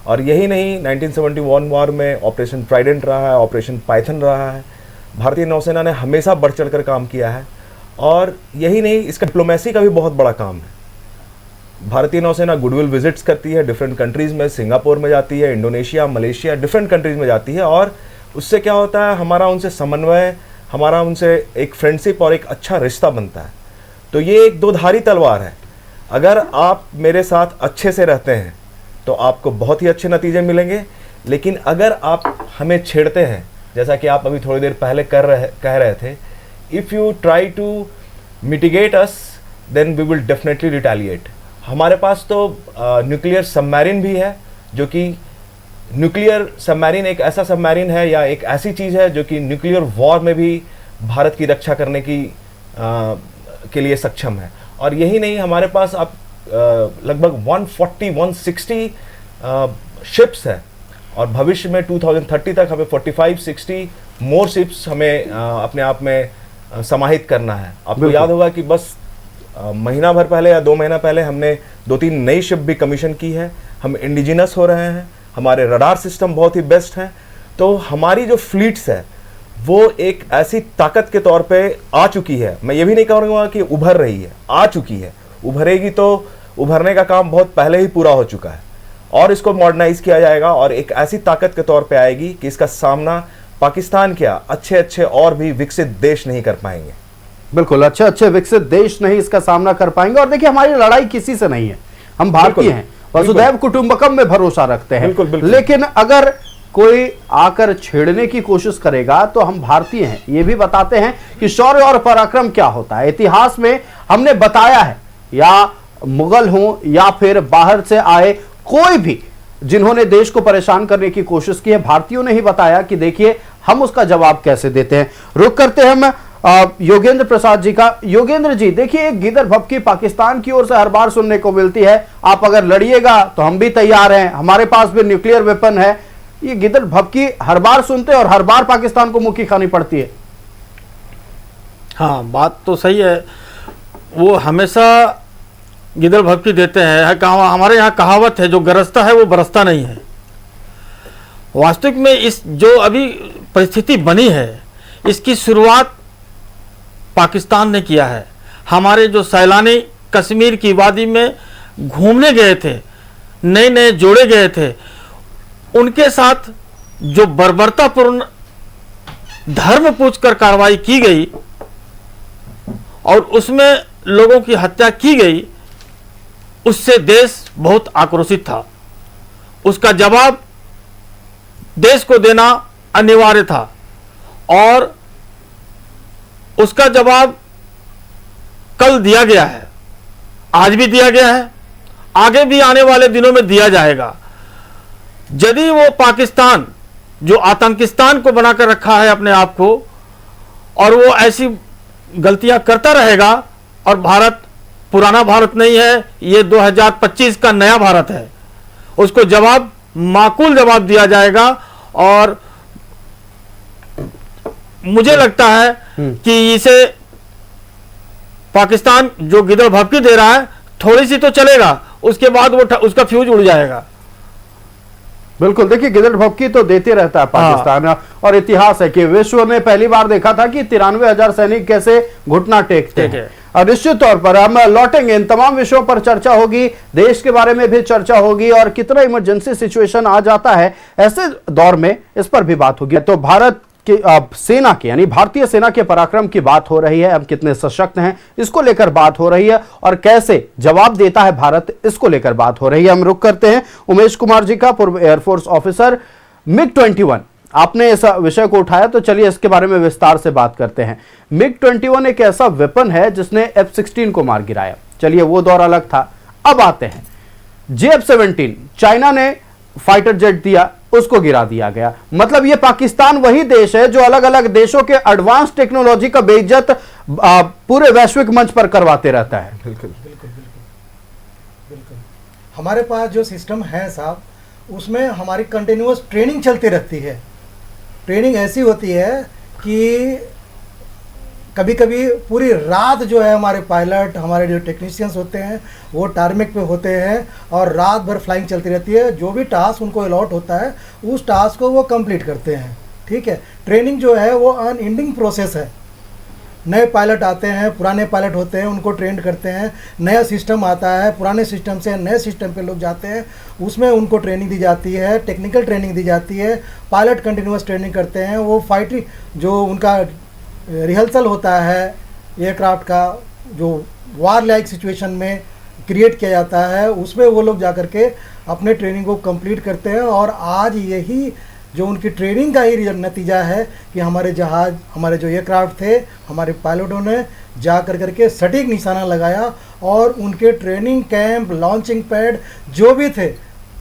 और यही नहीं, 1971 वॉर में ऑपरेशन ट्राइडेंट रहा है, ऑपरेशन पाइथन रहा है। भारतीय नौसेना ने हमेशा बढ़ चढ़ कर काम किया है। और यही नहीं, इसका डिप्लोमेसी का भी बहुत बड़ा काम है। भारतीय नौसेना गुडविल विजिट्स करती है डिफरेंट कंट्रीज़ में, सिंगापुर में जाती है, इंडोनेशिया, मलेशिया, डिफरेंट कंट्रीज़ में जाती है। और उससे क्या होता है, हमारा उनसे समन्वय, हमारा उनसे एक फ्रेंडशिप और एक अच्छा रिश्ता बनता है। तो ये एक दोधारी तलवार है। अगर आप मेरे साथ अच्छे से रहते हैं तो आपको बहुत ही अच्छे नतीजे मिलेंगे, लेकिन अगर आप हमें छेड़ते हैं, जैसा कि आप अभी थोड़ी देर पहले कह रहे थे, if you try to mitigate us then we will definitely retaliate. हमारे पास तो न्यूक्लियर सबमरीन भी है, जो कि न्यूक्लियर सबमरीन एक ऐसा सबमरीन है या एक ऐसी चीज़ है जो कि न्यूक्लियर वॉर में भी भारत की रक्षा करने के लिए सक्षम है। और यही नहीं, हमारे पास अब लगभग 140-160 शिप्स है, और भविष्य में 2030 तक हमें 45-60 मोर शिप्स हमें अपने आप में समाहित करना है। आपको याद होगा कि बस महीना भर पहले या 2 महीना पहले हमने 2-3 नई शिप भी कमीशन की है। हम इंडिजिनस हो रहे हैं, हमारे रडार सिस्टम बहुत ही बेस्ट हैं। तो हमारी जो फ्लीट्स है वो एक ऐसी ताकत के तौर पे आ चुकी है। मैं ये भी नहीं कहूँगा कि उभर रही है, आ चुकी है। उभरेगी तो उभरने का काम बहुत पहले ही पूरा हो चुका है, और इसको मॉडर्नाइज किया जाएगा और एक ऐसी ताकत के तौर पे आएगी कि इसका सामना पाकिस्तान क्या, अच्छे अच्छे और भी विकसित देश नहीं कर पाएंगे। बिल्कुल, अच्छे अच्छे विकसित देश नहीं इसका सामना कर पाएंगे। और देखिए, हमारी लड़ाई किसी से नहीं है, हम भारतीय हैं, वसुधैव कुटुंबकम में भरोसा रखते हैं। बिल्कुल, बिल्कुल। लेकिन अगर कोई आकर छेड़ने की कोशिश करेगा तो हम भारतीय हैं, ये भी बताते हैं कि शौर्य और पराक्रम क्या होता है। इतिहास में हमने बताया है, या मुगल हो या फिर बाहर से आए कोई भी जिन्होंने देश को परेशान करने की कोशिश की है, भारतीयों ने ही बताया कि देखिए हम उसका जवाब कैसे देते हैं। रुक करते हैं हम योगेंद्र प्रसाद जी का। योगेंद्र जी, देखिए, एक गिदर भपकी पाकिस्तान की ओर से हर बार सुनने को मिलती है, आप अगर लड़िएगा तो हम भी तैयार हैं, हमारे पास भी न्यूक्लियर वेपन है। ये गिदर भपकी हर बार सुनते हैं और हर बार पाकिस्तान को मुक्की खानी पड़ती है। हाँ, बात तो सही है, वो हमेशा गिदर भपकी देते हैं। हमारे यहाँ कहावत है, जो गरजता है वो बरसता नहीं है। वास्तविक में इस जो अभी परिस्थिति बनी है, इसकी शुरुआत पाकिस्तान ने किया है। हमारे जो सैलानी कश्मीर की वादी में घूमने गए थे, नए नए जोड़े गए थे, उनके साथ जो बर्बरतापूर्ण धर्म पूछकर कार्रवाई की गई और उसमें लोगों की हत्या की गई, उससे देश बहुत आक्रोशित था। उसका जवाब देश को देना अनिवार्य था और उसका जवाब कल दिया गया है, आज भी दिया गया है, आगे भी आने वाले दिनों में दिया जाएगा। यदि वो पाकिस्तान जो आतंकिस्तान को बनाकर रखा है अपने आप को, और वो ऐसी गलतियां करता रहेगा, और भारत पुराना भारत नहीं है, ये 2025 का नया भारत है, उसको जवाब, माकूल जवाब दिया जाएगा। और मुझे लगता है कि इसे पाकिस्तान जो गिदड़ भपकी दे रहा है, थोड़ी सी तो चलेगा, उसके बाद वो उसका फ्यूज उड़ जाएगा। बिल्कुल, देखिए, गिदड़ भपकी तो देते रहता है पाकिस्तान। और इतिहास है कि विश्व ने पहली बार देखा था कि 93,000 सैनिक कैसे घुटना टेकते हैं। और निश्चित तौर पर हम लौटेंगे, इन तमाम विषयों पर चर्चा होगी, देश के बारे में भी चर्चा होगी, और कितना इमरजेंसी सिचुएशन आ जाता है ऐसे दौर में, इस पर भी बात होगी। तो भारत की सेना के, यानी भारतीय सेना के पराक्रम की बात हो रही है, हम कितने सशक्त हैं इसको लेकर बात हो रही है, और कैसे जवाब देता है भारत, इसको लेकर बात हो रही है। हम रुक करते हैं उमेश कुमार जी का, पूर्व एयरफोर्स ऑफिसर। MiG-21, आपने इस विषय को उठाया, तो चलिए इसके बारे में विस्तार से बात करते हैं। MiG-21 एक ऐसा वेपन है जिसने F-16 को मार गिराया। चलिए, वो दौर अलग था। अब आते हैं JF-17, चाइना ने फाइटर जेट दिया, उसको गिरा दिया गया। मतलब ये पाकिस्तान वही देश है जो अलग अलग देशों के एडवांस टेक्नोलॉजी का बेइज्जत पूरे वैश्विक मंच पर करवाते रहता है। बिल्कुल बिल्कुल बिल्कुल। हमारे पास जो सिस्टम है साहब, उसमें हमारी कंटिन्यूअस ट्रेनिंग चलती रहती है। ट्रेनिंग ऐसी होती है कि कभी कभी पूरी रात जो है हमारे पायलट, हमारे जो टेक्नीशियंस होते हैं वो टारमेक पे होते हैं और रात भर फ्लाइंग चलती रहती है। जो भी टास्क उनको अलॉट होता है उस टास्क को वो कंप्लीट करते हैं। ठीक है, ट्रेनिंग जो है वो अनएंडिंग प्रोसेस है। नए पायलट आते हैं, पुराने पायलट होते हैं, उनको ट्रेंड करते हैं, नया सिस्टम आता है, पुराने सिस्टम से नए सिस्टम पे लोग जाते हैं, उसमें उनको ट्रेनिंग दी जाती है, टेक्निकल ट्रेनिंग दी जाती है। पायलट कंटिन्यूस ट्रेनिंग करते हैं, वो फाइटिंग जो उनका रिहर्सल होता है एयरक्राफ्ट का, जो वार लाइक सिचुएशन में क्रिएट किया जाता है, उसमें वो लोग जा कर के अपने ट्रेनिंग को कंप्लीट करते हैं। और आज यही जो उनकी ट्रेनिंग का ही नतीजा है कि हमारे जहाज़, हमारे जो एयरक्राफ्ट थे, हमारे पायलटों ने जा कर करके सटीक निशाना लगाया और उनके ट्रेनिंग कैंप, लॉन्चिंग पैड जो भी थे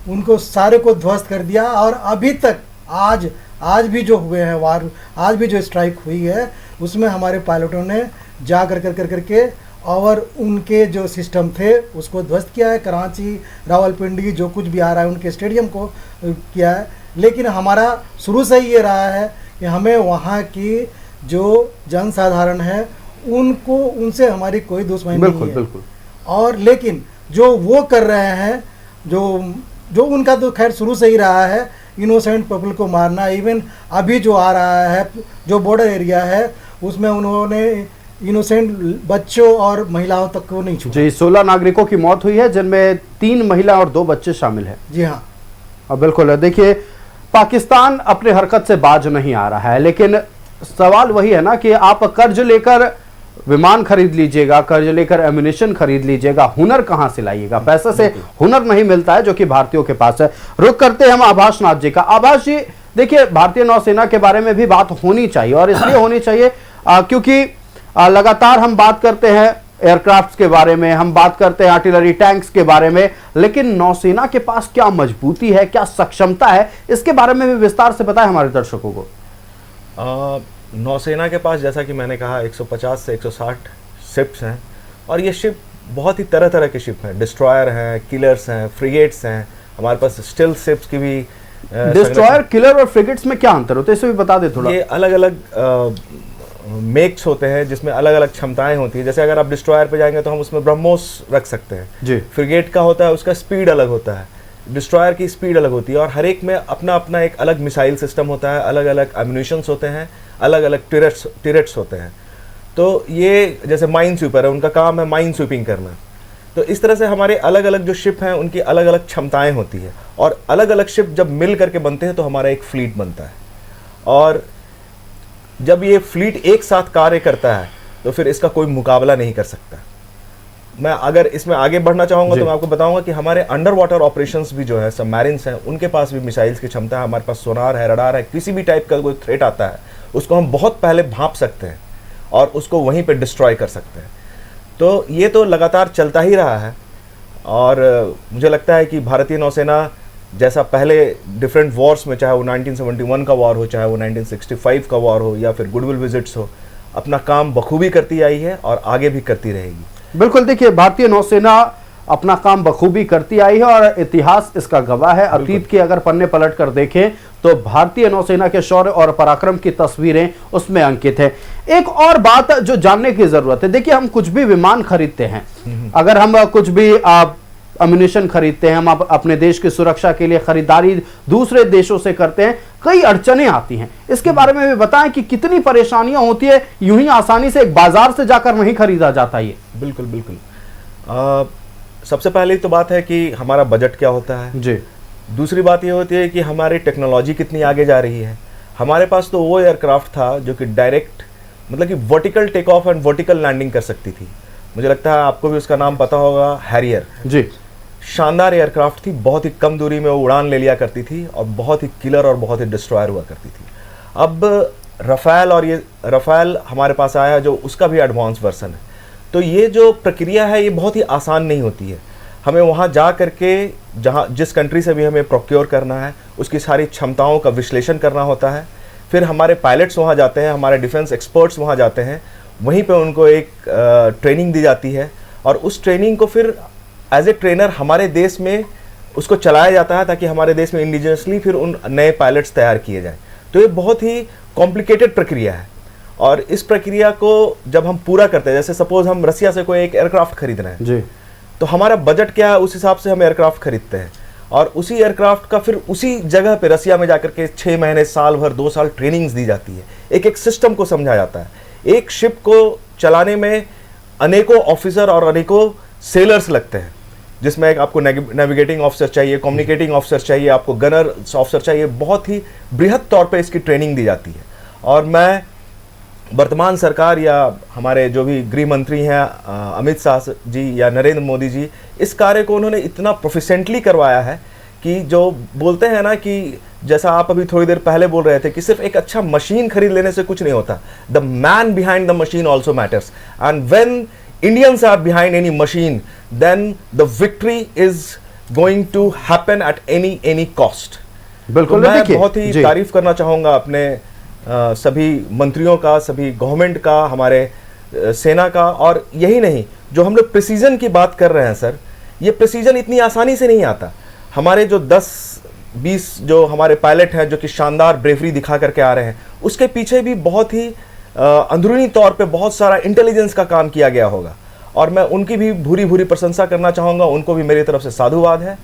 उनको सारे को ध्वस्त कर दिया। और अभी तक आज भी जो हुए हैं वार, आज भी जो स्ट्राइक हुई है उसमें हमारे पायलटों ने जा कर करके और उनके जो सिस्टम थे उसको ध्वस्त किया है। कराची, रावलपिंडी, जो कुछ भी आ रहा है उनके स्टेडियम को किया है। लेकिन हमारा शुरू से ही ये रहा है कि हमें वहाँ की जो जनसाधारण है उनको, उनसे हमारी कोई दुश्मनी नहीं है। बिल्कुल। और लेकिन जो वो कर रहे हैं, जो उनका तो खैर शुरू से ही रहा है, इनोसेंट पीपल को मारना। इवन अभी जो आ रहा है, जो बॉर्डर एरिया है उसमें उन्होंने इनोसेंट बच्चों और महिलाओं तक को नहीं छुआ। जी, 16 नागरिकों की मौत हुई है जिनमें 3 महिला और 2 बच्चे शामिल हैं। जी हाँ, बिल्कुल। देखिए, पाकिस्तान अपने हरकत से बाज नहीं आ रहा है, लेकिन सवाल वही है ना कि आप कर्ज लेकर विमान खरीद लीजिएगा, कर्ज लेकर एम्युनिशन खरीद लीजिएगा, हुनर कहां से लाइएगा? पैसे से हुनर नहीं मिलता है जो कि भारतीयों के पास है। रुक करते हैं हम आभास नाथ जी का। आभास जी, देखिए, भारतीय नौसेना के बारे में भी बात होनी चाहिए और इसलिए होनी चाहिए क्योंकि लगातार हम बात करते हैं एयरक्राफ्ट के बारे में, हम बात करते हैं आर्टिलरी टैंक्स के बारे में, लेकिन नौसेना के पास क्या मजबूती है, क्या सक्षमता है, इसके बारे में भी विस्तार से बताएं हमारे दर्शकों को। नौसेना के पास, जैसा कि मैंने कहा, 150 से 160 शिप्स हैं और ये शिप बहुत ही तरह तरह के शिप हैं। डिस्ट्रॉयर हैं, किलर्स हैं, फ्रिगेट्स हैं, हमारे पास स्टिल शिप्स की भी। डिस्ट्रॉयर, किलर और फ्रिगेट्स में क्या अंतर होता है, इसे भी बता दे थोड़ा। ये अलग अलग मेक्स होते हैं जिसमें अलग अलग क्षमताएं होती है। जैसे अगर आप डिस्ट्रॉयर पे जाएंगे तो हम उसमें ब्रह्मोस रख सकते हैं जी। फ्रिगेट का होता है, उसका स्पीड अलग होता है, डिस्ट्रॉयर की स्पीड अलग होती है और हर एक में अपना अपना एक अलग मिसाइल सिस्टम होता है, अलग अलग एम्युनिशंस होते हैं, अलग अलग टिरेट्स होते हैं। तो ये जैसे माइन स्वीपर है, उनका काम है माइन स्वीपिंग करना। तो इस तरह से हमारे अलग अलग जो शिप हैं उनकी अलग अलग क्षमताएं होती है और अलग अलग शिप जब मिल करके बनते हैं तो हमारा एक फ्लीट बनता है। और जब ये फ्लीट एक साथ कार्य करता है तो फिर इसका कोई मुकाबला नहीं कर सकता। मैं अगर इसमें आगे बढ़ना चाहूँगा तो मैं आपको बताऊंगा कि हमारे अंडर वाटर ऑपरेशंस भी जो है, सबमरीन्स हैं, उनके पास भी मिसाइल्स की क्षमता है। हमारे पास सोनार है, रडार है, किसी भी टाइप का कोई थ्रेट आता है उसको हम बहुत पहले भांप सकते हैं और उसको वहीं पे डिस्ट्रॉय कर सकते हैं। तो ये तो लगातार चलता ही रहा है और मुझे लगता है कि भारतीय नौसेना जैसा पहले डिफरेंट वॉर्स में, चाहे वो 1971 का वॉर हो, चाहे वो 1965 का वॉर हो या फिर गुडविल विजिट्स हो, अपना काम बखूबी करती आई है और आगे भी करती रहेगी। बिल्कुल। देखिए, भारतीय नौसेना अपना काम बखूबी करती आई है और इतिहास इसका गवाह है। अतीत के अगर पन्ने पलट कर देखें तो भारतीय नौसेना के शौर्य और पराक्रम की तस्वीरें उसमें अंकित है। एक और बात जो जानने की जरूरत है, देखिए, हम कुछ भी विमान खरीदते हैं, अगर हम कुछ भी अम्युनिशन खरीदते हैं, हम अपने देश की सुरक्षा के लिए खरीदारी दूसरे देशों से करते हैं, कई अड़चनें आती हैं। इसके बारे में भी बताएं कि कितनी परेशानियां होती है, यूं ही आसानी से एक बाजार से जाकर नहीं खरीदा जाता ये। बिल्कुल बिल्कुल। सबसे पहली तो बात है कि हमारा बजट क्या होता है जी। दूसरी बात ये होती है कि हमारी टेक्नोलॉजी कितनी आगे जा रही है। हमारे पास तो वो एयरक्राफ्ट था जो कि डायरेक्ट, मतलब कि vertical take off and vertical landing कर सकती थी। मुझे लगता है आपको भी उसका नाम पता होगा, हैरियर जी। शानदार एयरक्राफ्ट थी, बहुत ही कम दूरी में वो उड़ान ले लिया करती थी और बहुत ही किलर और बहुत ही डिस्ट्रॉयर हुआ करती थी। अब रफेल, और ये रफेल हमारे पास आया जो उसका भी एडवांस वर्सन है। तो ये जो प्रक्रिया है ये बहुत ही आसान नहीं होती है। हमें वहाँ जा करके, जहाँ जिस कंट्री से भी हमें प्रोक्योर करना है, उसकी सारी क्षमताओं का विश्लेषण करना होता है। फिर हमारे पायलट्स वहाँ जाते हैं, हमारे डिफेंस एक्सपर्ट्स वहाँ जाते हैं, वहीं पे उनको एक ट्रेनिंग दी जाती है और उस ट्रेनिंग को फिर एज ए ट्रेनर हमारे देश में उसको चलाया जाता है ताकि हमारे देश में इंडिजिनसली फिर उन नए पायलट्स तैयार किए जाएं। तो ये बहुत ही कॉम्प्लिकेटेड प्रक्रिया है और इस प्रक्रिया को जब हम पूरा करते हैं, जैसे सपोज हम रसिया से कोई एक एयरक्राफ्ट खरीद रहे हैं जी, तो हमारा बजट क्या है, उस हिसाब से हम एयरक्राफ्ट खरीदते हैं और उसी एयरक्राफ्ट का फिर उसी जगह पे रसिया में जाकर के 6 महीने, साल भर, 2 साल ट्रेनिंग्स दी जाती है, एक एक सिस्टम को समझा जाता है। एक शिप को चलाने में अनेकों ऑफिसर और अनेकों सेलर्स लगते हैं, जिसमें एक आपको नेविगेटिंग ऑफिसर चाहिए, कम्युनिकेटिंग ऑफिसर चाहिए, आपको गनर ऑफिसर चाहिए, बहुत ही बृहद तौर पे इसकी ट्रेनिंग दी जाती है। और मैं वर्तमान सरकार या हमारे जो भी गृह मंत्री हैं अमित शाह जी या नरेंद्र मोदी जी, इस कार्य को उन्होंने इतना प्रोफिशेंटली करवाया है कि जो बोलते हैं ना कि जैसा आप अभी थोड़ी देर पहले बोल रहे थे कि सिर्फ एक अच्छा मशीन खरीद लेने से कुछ नहीं होता, the man behind the machine also matters, and when Indians are behind any machine then the victory is going to happen at any cost. बिल्कुल। तो मैं देखिए, बहुत ही जी, तारीफ करना चाहूँगा अपने सभी मंत्रियों का, सभी गवर्नमेंट का, हमारे सेना का। और यही नहीं, जो हम लोग प्रिसीजन की बात कर रहे हैं सर, ये प्रिसीजन इतनी आसानी से नहीं आता। हमारे जो 10-20 जो हमारे पायलट हैं जो कि शानदार ब्रेवरी दिखा करके आ रहे हैं, उसके पीछे भी बहुत ही अंदरूनी तौर पे बहुत सारा इंटेलिजेंस का काम किया गया होगा और मैं उनकी भी भूरी भूरी प्रशंसा करना चाहूँगा। उनको भी मेरी तरफ से साधुवाद है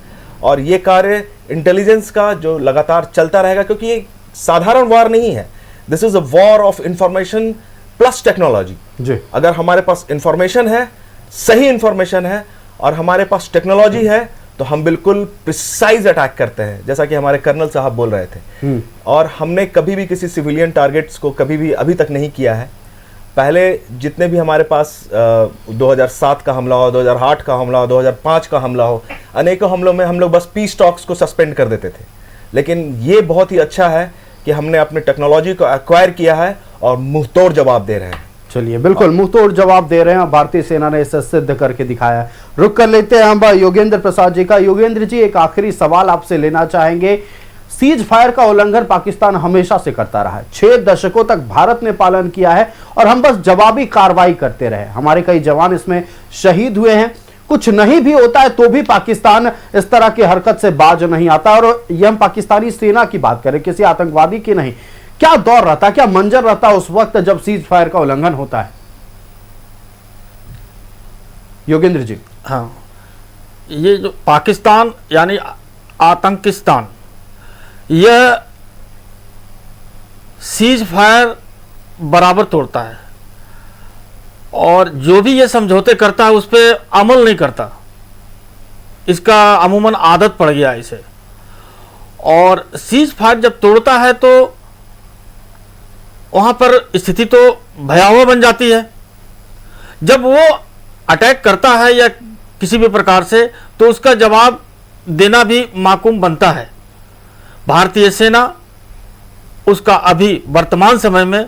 और ये कार्य इंटेलिजेंस का जो लगातार चलता रहेगा, क्योंकि ये साधारण वार नहीं है, this is a war of information plus technology. जी, अगर हमारे पास इंफॉर्मेशन है, सही इंफॉर्मेशन है और हमारे पास टेक्नोलॉजी है तो हम बिल्कुल प्रिसाइज अटैक करते हैं, जैसा कि हमारे कर्नल साहब बोल रहे थे। और हमने कभी भी किसी सिविलियन टारगेट्स को कभी भी अभी तक नहीं किया है। पहले जितने भी हमारे पास 2007 का हमला हो, 2008 का हमला हो, 2005 का हमला हो, अनेकों हमलों में हम लोग बस पीस टॉक्स को सस्पेंड कर देते थे। लेकिन ये बहुत ही अच्छा है कि हमने अपने टेक्नोलॉजी को एक्वायर किया है और मुंहतोड़ जवाब दे रहे हैं। चलिए, बिल्कुल मुंहतोड़ जवाब दे रहे हैं और भारतीय सेना ने इसे सिद्ध करके दिखाया है। रुक कर लेते हैं हम योगेंद्र प्रसाद जी का। योगेंद्र जी, एक आखिरी सवाल आपसे लेना चाहेंगे। सीज फायर का उल्लंघन पाकिस्तान हमेशा से करता रहा है, 6 दशकों तक भारत ने पालन किया है और हम बस जवाबी कार्रवाई करते रहे। हमारे कई जवान इसमें शहीद हुए हैं। कुछ नहीं भी होता है तो भी पाकिस्तान इस तरह की हरकत से बाज नहीं आता। और यह हम पाकिस्तानी सेना की बात करें, किसी आतंकवादी की नहीं। क्या दौर रहता, क्या मंजर रहता उस वक्त जब सीज फायर का उल्लंघन होता है? योगेंद्र जी। हाँ, ये जो पाकिस्तान यानी आतंकिस्तान, यह सीज फायर बराबर तोड़ता है और जो भी ये समझौते करता है उस पर अमल नहीं करता। इसका अमूमन आदत पड़ गया इसे। और सीज फायर जब तोड़ता है तो वहां पर स्थिति तो भयावह बन जाती है। जब वो अटैक करता है या किसी भी प्रकार से, तो उसका जवाब देना भी माकूम बनता है। भारतीय सेना उसका अभी वर्तमान समय में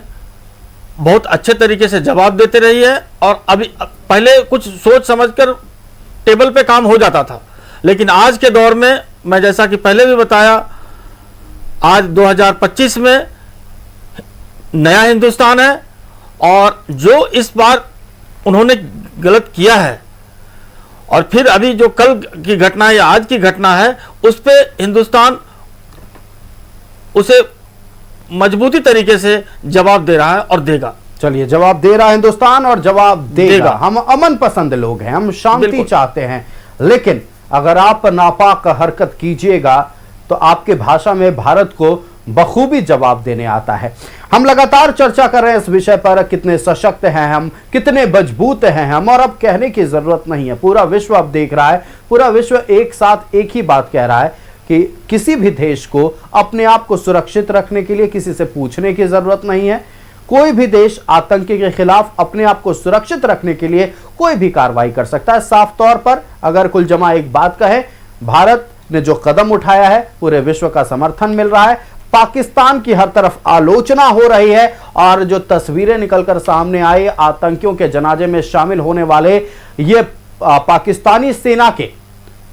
बहुत अच्छे तरीके से जवाब देते रही है। और अभी पहले कुछ सोच समझकर टेबल पे काम हो जाता था, लेकिन आज के दौर में, मैं जैसा कि पहले भी बताया, आज 2025 में नया हिंदुस्तान है और जो इस बार उन्होंने गलत किया है और फिर अभी जो कल की घटना है या आज की घटना है, उस पे हिंदुस्तान उसे मजबूती तरीके से जवाब दे रहा है और देगा। चलिए, जवाब दे रहा है हिंदुस्तान और जवाब देगा। हम अमन पसंद लोग हैं, हम शांति चाहते हैं, लेकिन अगर आप नापाक हरकत कीजिएगा तो आपके भाषा में भारत को बखूबी जवाब देने आता है। हम लगातार चर्चा कर रहे हैं इस विषय पर, कितने सशक्त हैं हम, कितने मजबूत हैं हम, और अब कहने की जरूरत नहीं है। पूरा विश्व अब देख रहा है, पूरा विश्व एक साथ एक ही बात कह रहा है कि किसी भी देश को अपने आप को सुरक्षित रखने के लिए किसी से पूछने की जरूरत नहीं है। कोई भी देश आतंकी के खिलाफ अपने आप को सुरक्षित रखने के लिए कोई भी कार्रवाई कर सकता है। साफ तौर पर अगर कुल जमा एक बात कहे, भारत ने जो कदम उठाया है पूरे विश्व का समर्थन मिल रहा है। पाकिस्तान की हर तरफ आलोचना हो रही है और जो तस्वीरें निकलकर सामने आई आतंकियों के जनाजे में शामिल होने वाले ये पाकिस्तानी सेना के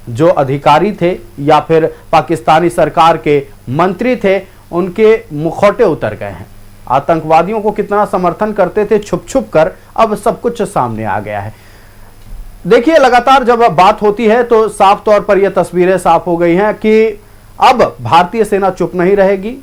जो अधिकारी थे या फिर पाकिस्तानी सरकार के मंत्री थे, उनके मुखौटे उतर गए हैं। आतंकवादियों को कितना समर्थन करते थे छुप छुप कर, अब सब कुछ सामने आ गया है। देखिए, लगातार जब बात होती है तो साफ तौर पर यह तस्वीरें साफ हो गई हैं कि अब भारतीय सेना चुप नहीं रहेगी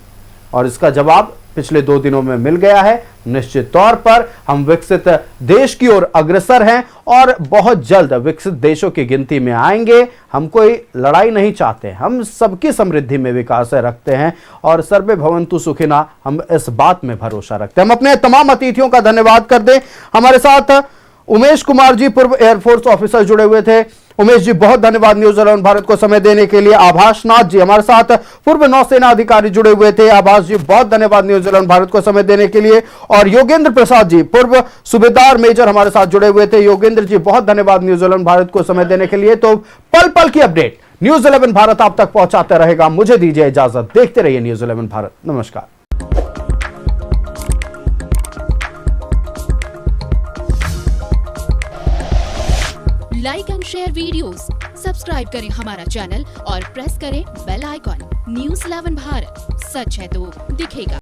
और इसका जवाब पिछले 2 दिनों में मिल गया है। निश्चित तौर पर हम विकसित देश की ओर अग्रसर हैं और बहुत जल्द विकसित देशों की गिनती में आएंगे। हम कोई लड़ाई नहीं चाहते, हम सबकी समृद्धि में विकास रखते हैं और सर्वे भवन्तु सुखिना, हम इस बात में भरोसा रखते हैं। हम अपने तमाम अतिथियों का धन्यवाद कर दें। हमारे साथ उमेश कुमार जी, पूर्व एयरफोर्स ऑफिसर, जुड़े हुए थे। उमेश जी, बहुत धन्यवाद न्यूज 11 भारत को समय देने के लिए। आभास नाथ जी हमारे साथ पूर्व नौसेना अधिकारी जुड़े हुए थे। आभास जी, बहुत धन्यवाद न्यूज 11 भारत को समय देने के लिए। और योगेंद्र प्रसाद जी, पूर्व सूबेदार मेजर, हमारे साथ जुड़े हुए थे। योगेंद्र जी, बहुत धन्यवाद न्यूज 11 भारत को समय देने के लिए। तो पल पल की अपडेट न्यूज 11 भारत आप तक पहुंचाते रहेगा। मुझे दीजिए इजाजत, देखते रहिए न्यूज 11 भारत। नमस्कार। Like and share videos, subscribe करें हमारा चैनल और प्रेस करें बेल आइकॉन। न्यूज़ 11 भारत, सच है तो दिखेगा।